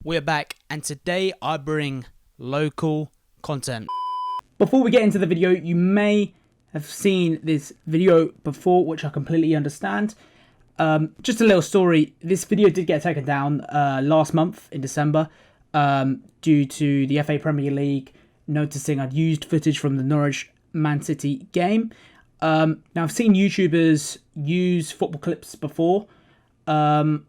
We're back, and today I bring local content. Before we get into the video, you may have seen this video before, which I completely understand. Just a little story. This video did get taken down last month in December due to the FA Premier League noticing I'd used footage from the Norwich Man City game. Now, I've seen YouTubers use football clips before, and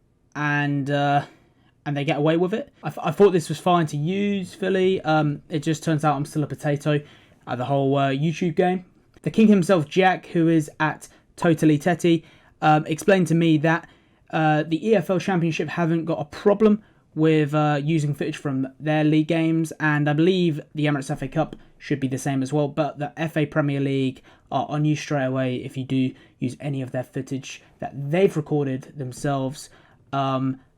they get away with it. I thought this was fine to use fully. It just turns out I'm still a potato at the whole YouTube game. The king himself, Jack, who is at Totally Tetty, explained to me that the EFL Championship haven't got a problem with using footage from their league games, and I believe the Emirates FA Cup should be the same as well, but the FA Premier League are on you straight away if you do use any of their footage that they've recorded themselves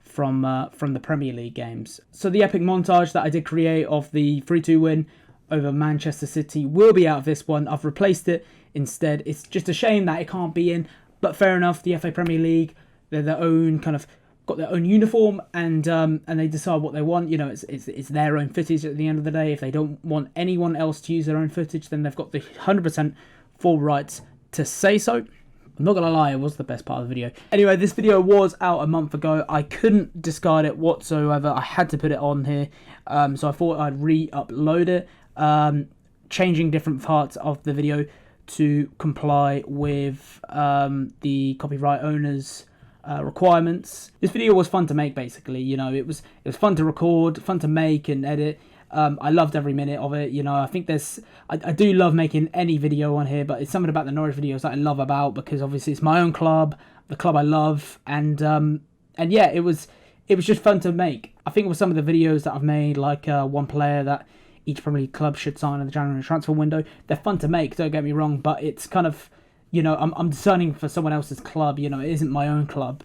from the Premier League games. So the epic montage that I did create of the 3-2 win over Manchester City will be out of this one. I've replaced it instead. It's just a shame that it can't be in, but fair enough. The FA Premier League, they're their own kind of got their own uniform, and they decide what they want. You know, it's their own footage at the end of the day. If they don't want anyone else to use their own footage, then they've got the 100% full rights to say so. I'm not gonna lie, it was the best part of the video. Anyway, this video was out a month ago. I couldn't discard it whatsoever. I had to put it on here, so I thought I'd re-upload it, changing different parts of the video to comply with the copyright owners' requirements. This video was fun to make, basically. You know, it was fun to record, fun to make and edit. I loved every minute of it. You know, I think I do love making any video on here, but it's something about the Norwich videos that I love about, because obviously it's my own club, the club I love, and yeah, it was just fun to make. I think with some of the videos that I've made, like one player that each Premier League club should sign in the January transfer window, they're fun to make, don't get me wrong, but it's kind of, you know, I'm discerning for someone else's club. You know, it isn't my own club,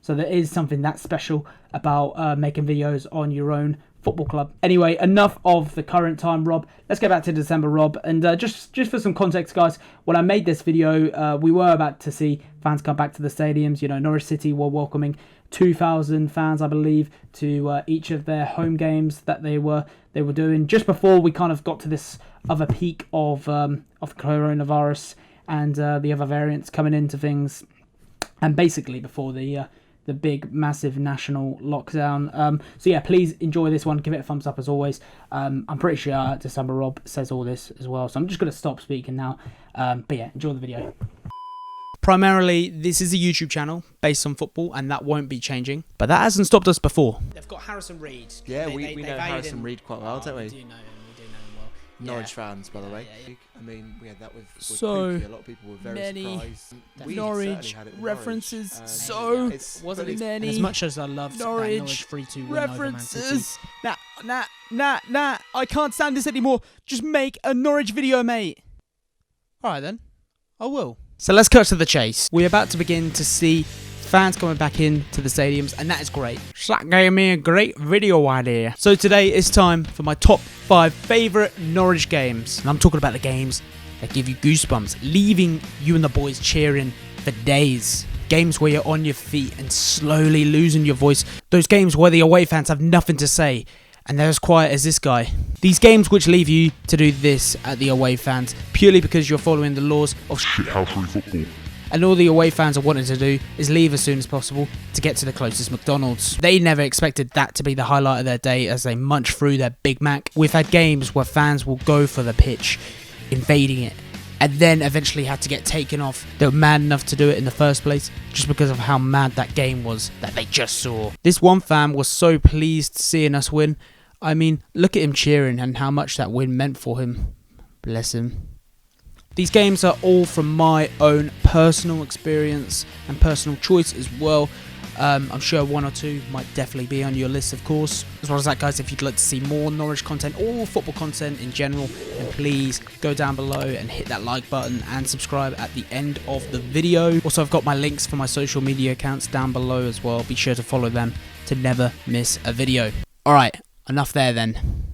so there is something that special about making videos on your own football club. Anyway, enough of the current time, Rob. Let's get back to December, Rob. And just for some context, guys, when I made this video, we were about to see fans come back to the stadiums. You know, Norwich City were welcoming 2,000 fans, I believe, to each of their home games that they were doing just before we kind of got to this other peak of coronavirus and the other variants coming into things, and basically before the big, massive national lockdown. So yeah, please enjoy this one. Give it a thumbs up as always. I'm pretty sure December Rob says all this as well, so I'm just going to stop speaking now. But yeah, enjoy the video. Primarily, this is a YouTube channel based on football, and that won't be changing. But that hasn't stopped us before. They've got Harrison Reed. Yeah, we know Harrison Reed quite well, don't we? We do know him well. Norwich fans, by the way. Yeah. I mean, we had that with so Pookie. A lot of people were very surprised. Norwich references. Wasn't many. As much as I love Norwich 3-2 references. Nah. I can't stand this anymore. Just make a Norwich video, mate. All right then, I will. So let's cut to the chase. We're about to begin to see fans coming back into the stadiums, and that is great. That gave me a great video idea. So today it's time for my top 5 favourite Norwich games. And I'm talking about the games that give you goosebumps, leaving you and the boys cheering for days. Games where you're on your feet and slowly losing your voice. Those games where the away fans have nothing to say, and they're as quiet as this guy. These games which leave you to do this at the away fans, purely because you're following the laws of shithouse football. And all the away fans are wanting to do is leave as soon as possible to get to the closest McDonald's. They never expected that to be the highlight of their day as they munch through their Big Mac. We've had games where fans will go for the pitch, invading it, and then eventually had to get taken off. They were mad enough to do it in the first place just because of how mad that game was that they just saw. This one fan was so pleased seeing us win. I mean, look at him cheering and how much that win meant for him. Bless him. These games are all from my own personal experience and personal choice as well. I'm sure one or two might definitely be on your list, of course. As well as that, guys, if you'd like to see more Norwich content or football content in general, then please go down below and hit that like button and subscribe at the end of the video. Also, I've got my links for my social media accounts down below as well. Be sure to follow them to never miss a video. Alright, enough there then.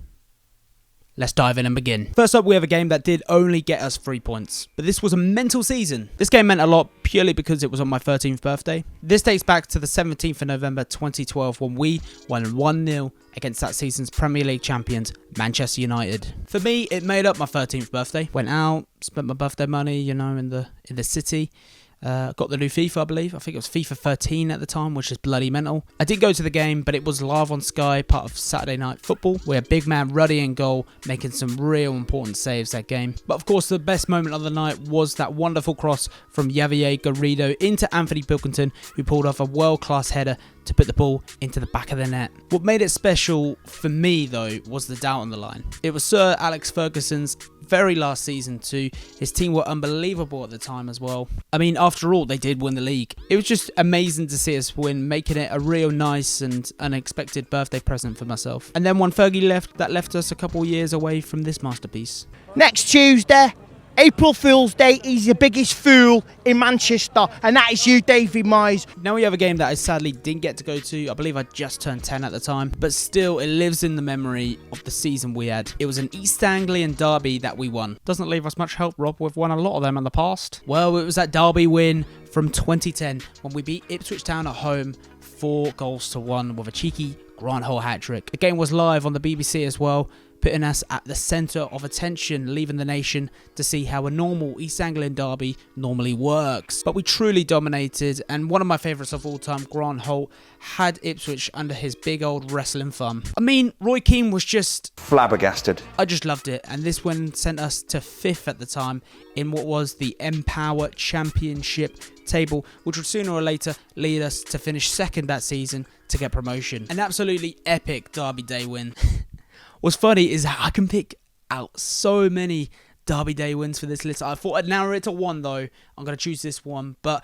Let's dive in and begin. First up, we have a game that did only get us 3 points, but this was a mental season. This game meant a lot purely because it was on my 13th birthday. This dates back to the 17th of November 2012 when we won 1-0 against that season's Premier League champions, Manchester United. For me, it made up my 13th birthday. Went out, spent my birthday money, you know, in the city. Got the new FIFA, I believe. I think it was FIFA 13 at the time, which is bloody mental. I did go to the game, but it was live on Sky, part of Saturday Night Football, where big man Ruddy in goal, making some real important saves that game. But of course, the best moment of the night was that wonderful cross from Javier Garrido into Anthony Pilkington, who pulled off a world-class header to put the ball into the back of the net. What made it special for me, though, was the doubt on the line. It was Sir Alex Ferguson's very last season too. His team were unbelievable at the time as well. I mean, after all, they did win the league. It was just amazing to see us win, making it a real nice and unexpected birthday present for myself. And then when Fergie left, that left us a couple years away from this masterpiece. Next Tuesday, April Fool's Day, he's the biggest fool in Manchester, and that is you, David Moyes. Now we have a game that I sadly didn't get to go to. I believe I just turned 10 at the time, but still it lives in the memory of the season we had. It was an East Anglian derby that we won. Doesn't leave us much help, Rob. We've won a lot of them in the past. Well, it was that derby win from 2010 when we beat Ipswich Town at home 4-1 with a cheeky Grant Hall hat-trick. The game was live on the BBC as well, putting us at the centre of attention, leaving the nation to see how a normal East Anglian derby normally works. But we truly dominated, and one of my favourites of all time, Grant Holt, had Ipswich under his big old wrestling thumb. I mean, Roy Keane was just flabbergasted. I just loved it, and this win sent us to 5th at the time in what was the Empower Championship table, which would sooner or later lead us to finish 2nd that season to get promotion. An absolutely epic Derby Day win. What's funny is that I can pick out so many Derby Day wins for this list. I thought I'd narrow it to one though. I'm going to choose this one. But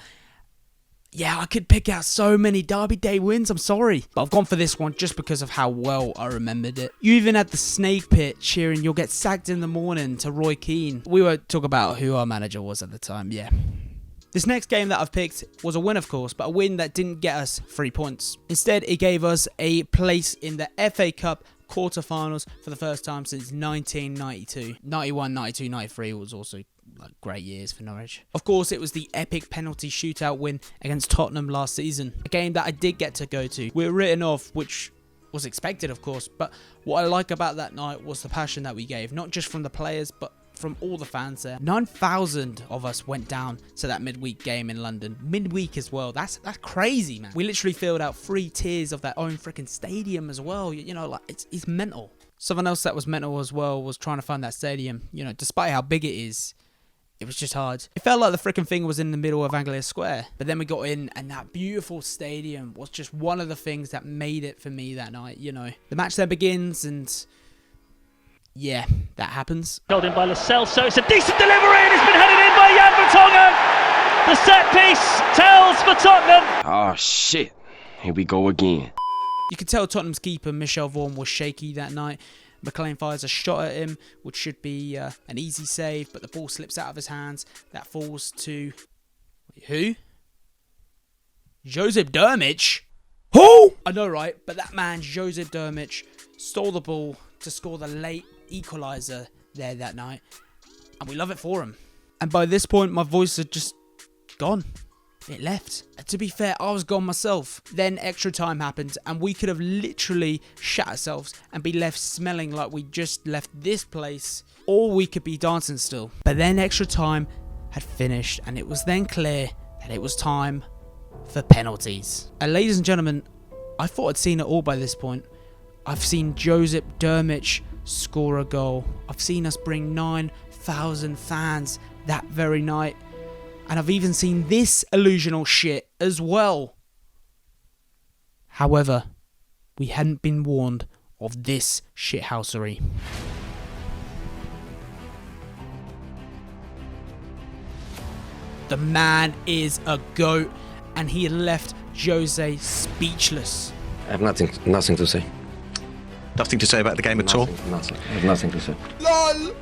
yeah, I could pick out so many Derby Day wins. I'm sorry. But I've gone for this one just because of how well I remembered it. You even had the Snake Pit cheering "You'll get sacked in the morning" to Roy Keane. We won't talk about who our manager was at the time. Yeah. This next game that I've picked was a win, of course, but a win that didn't get us 3 points. Instead, it gave us a place in the FA Cup quarterfinals for the first time since 1992. 91, 92, 93 was also great years for Norwich. Of course, it was the epic penalty shootout win against Tottenham last season. A game that I did get to go to. We were written off, which was expected, of course, but what I like about that night was the passion that we gave, not just from the players, but from all the fans there. 9,000 of us went down to that midweek game in London. Midweek as well. That's crazy, man. We literally filled out 3 tiers of their own freaking stadium as well. You know, like, it's mental. Something else that was mental as well was trying to find that stadium. You know, despite how big it is, it was just hard. It felt like the freaking thing was in the middle of Anglia Square. But then we got in, and that beautiful stadium was just one of the things that made it for me that night, you know. The match then begins, and yeah, that happens. Held in by Lascelles, so it's a decent delivery, and it's been headed in by Jan Vertonghen. The set piece tells for Tottenham. Oh shit, here we go again. You could tell Tottenham's keeper Michel Vaughan was shaky that night. McLean fires a shot at him, which should be an easy save, but the ball slips out of his hands. That falls to who? Joseph Dermich. Who? I know, right? But that man, Joseph Dermich, stole the ball to score the late equaliser there that night, and we love it for him. And by this point, my voice had just gone. It left. To be fair, I was gone myself. Then extra time happened, and we could have literally shat ourselves and be left smelling like we just left this place, or we could be dancing still. But then extra time had finished, and it was then clear that it was time for penalties. And ladies and gentlemen, I thought I'd seen it all by this point. I've seen Joseph Dermich score a goal. I've seen us bring 9,000 fans that very night. And I've even seen this illusional shit as well. However, we hadn't been warned of this shithousery. The man is a goat, and he left Jose speechless. I have nothing to say. Nothing to say about the game at all? Nothing. I have nothing to say. LOL!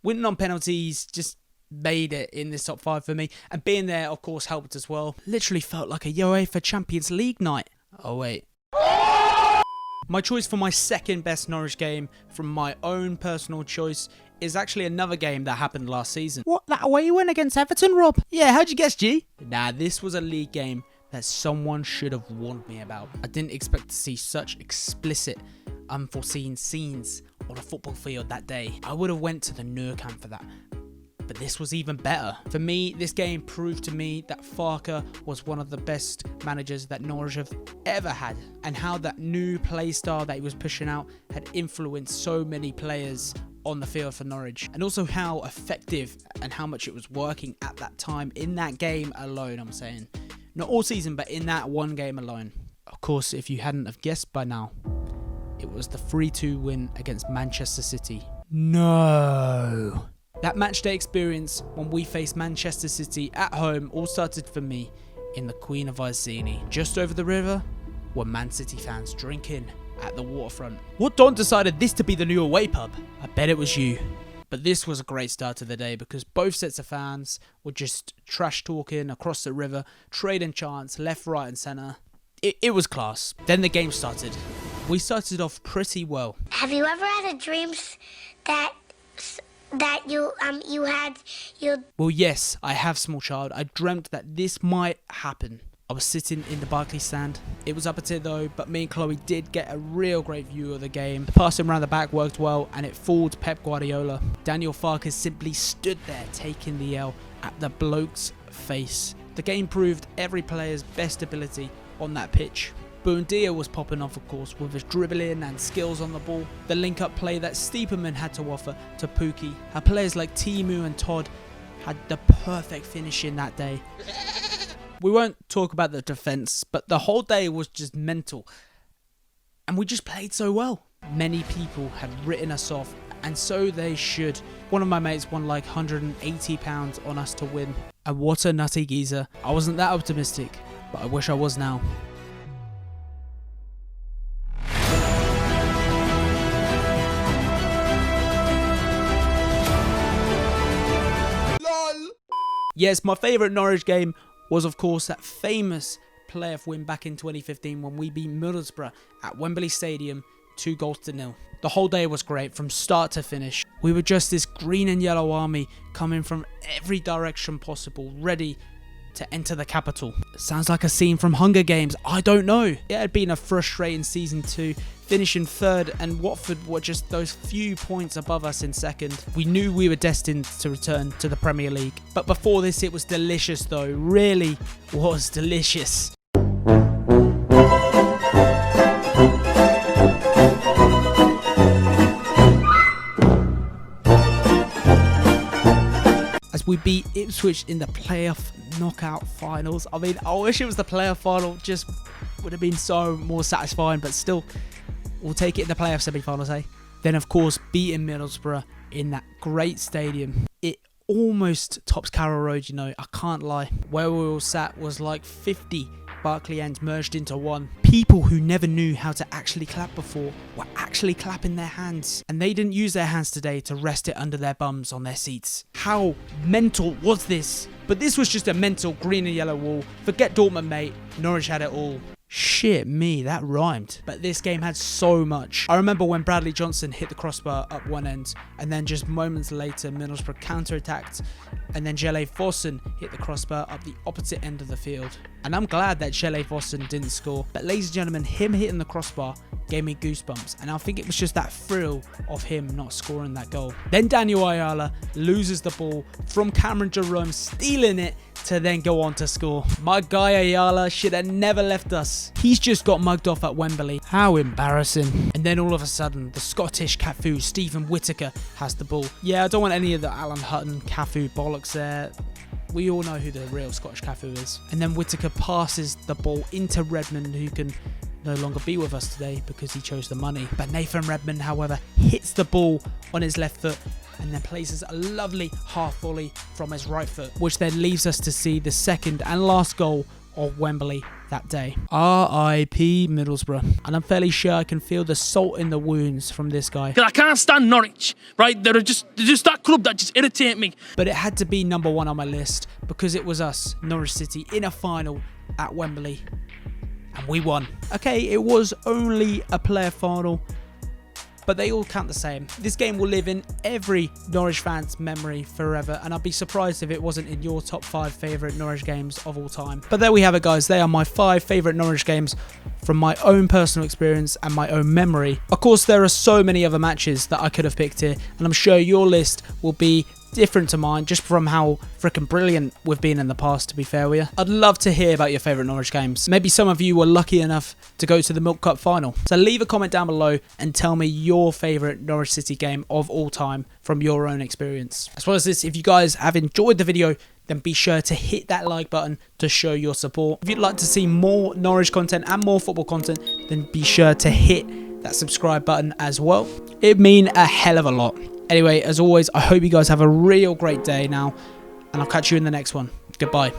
Winning on penalties just made it in this top 5 for me, and being there of course helped as well. Literally felt like a UEFA Champions League night. Oh wait, My choice for my second best Norwich game from my own personal choice is actually another game that happened last season. What, that away win against Everton, Rob? Yeah, how'd you guess, G? Nah, this was a league game that someone should have warned me about. I didn't expect to see such explicit, unforeseen scenes on a football field that day. I would have went to the Nou Camp for that. But this was even better. For me, this game proved to me that Farke was one of the best managers that Norwich have ever had, and how that new play style that he was pushing out had influenced so many players on the field for Norwich, and also how effective and how much it was working at that time in that game alone. I'm saying not all season, but in that one game alone. Of course, if you hadn't have guessed by now, it was the 3-2 win against Manchester City. No. That matchday experience when we faced Manchester City at home all started for me in the Queen of Iceni. Just over the river were Man City fans drinking at the waterfront. What Don decided this to be the new away pub? I bet it was you. But this was a great start to the day because both sets of fans were just trash talking across the river, trading chants left, right and centre. It was class. Then the game started. We started off pretty well. Have you ever had a dream that you had? Well, yes, I have, small child. I dreamt that this might happen. I was sitting in the Barclays stand. It was up a tit though, but me and Chloe did get a real great view of the game. The passing around the back worked well, and it fooled Pep Guardiola. Daniel Farke simply stood there taking the L at the bloke's face. The game proved every player's best ability on that pitch. Buendia was popping off, of course, with his dribbling and skills on the ball. The link-up play that Stiepermann had to offer to Pukki. How players like Timu and Todd had the perfect finish in that day. We won't talk about the defence, but the whole day was just mental. And we just played so well. Many people had written us off, and so they should. One of my mates won like £180 on us to win. And what a nutty geezer. I wasn't that optimistic, but I wish I was now. Yes, my favourite Norwich game was, of course, that famous playoff win back in 2015 when we beat Middlesbrough at Wembley Stadium 2-0. The whole day was great from start to finish. We were just this green and yellow army coming from every direction possible, ready to enter the capital. Sounds like a scene from Hunger Games, I don't know. It had been a frustrating season 2, finishing third, and Watford were just those few points above us in second. We knew we were destined to return to the Premier League. But before this, it was delicious though, really was delicious. As we beat Ipswich in the playoff knockout finals. I mean, I wish it was the playoff final, just would have been so more satisfying, but still, we'll take it in the playoff semi-finals, eh? Then, of course, beating Middlesbrough in that great stadium. It almost tops Carrow Road, you know, I can't lie. Where we all sat was like 50 Barclay ends merged into one. People who never knew how to actually clap before were actually clapping their hands. And they didn't use their hands today to rest it under their bums on their seats. How mental was this? But this was just a mental green and yellow wall. Forget Dortmund, mate. Norwich had it all. Shit me, that rhymed. But this game had so much. I remember when Bradley Johnson hit the crossbar up one end, and then just moments later Middlesbrough counter-attacked, and then Jelle Fossen hit the crossbar up the opposite end of the field. And I'm glad that Jelle Fossen didn't score, but ladies and gentlemen, him hitting the crossbar gave me goosebumps, and I think it was just that thrill of him not scoring that goal. Then Daniel Ayala loses the ball from Cameron Jerome, stealing it to then go on to score. My guy Ayala should have never left us. He's just got mugged off at Wembley. How embarrassing. And then all of a sudden, the Scottish Cafu, Stephen Whittaker, has the ball. Yeah, I don't want any of the Alan Hutton Cafu bollocks there. We all know who the real Scottish Cafu is. And then Whittaker passes the ball into Redmond, who can no longer be with us today because he chose the money. But Nathan Redmond, however, hits the ball on his left foot and then places a lovely half volley from his right foot, which then leaves us to see the second and last goal of Wembley that day. R.I.P. Middlesbrough. And I'm fairly sure I can feel the salt in the wounds from this guy. Because I can't stand Norwich, right? They're just that club that just irritate me. But it had to be number one on my list because it was us, Norwich City, in a final at Wembley. and we won. Okay, it was only a player final, but they all count the same. This game will live in every Norwich fan's memory forever, and I'd be surprised if it wasn't in your top 5 favourite Norwich games of all time. But there we have it, guys. They are my 5 favourite Norwich games from my own personal experience and my own memory. Of course, there are so many other matches that I could have picked here, and I'm sure your list will be different to mine just from how freaking brilliant we've been in the past, to be fair with you. I'd love to hear about your favourite Norwich games. Maybe some of you were lucky enough to go to the Milk Cup final. So leave a comment down below and tell me your favourite Norwich City game of all time from your own experience. As well as this, if you guys have enjoyed the video, then be sure to hit that like button to show your support. If you'd like to see more Norwich content and more football content, then be sure to hit that subscribe button as well. It'd mean a hell of a lot. Anyway, as always, I hope you guys have a real great day now, and I'll catch you in the next one. Goodbye.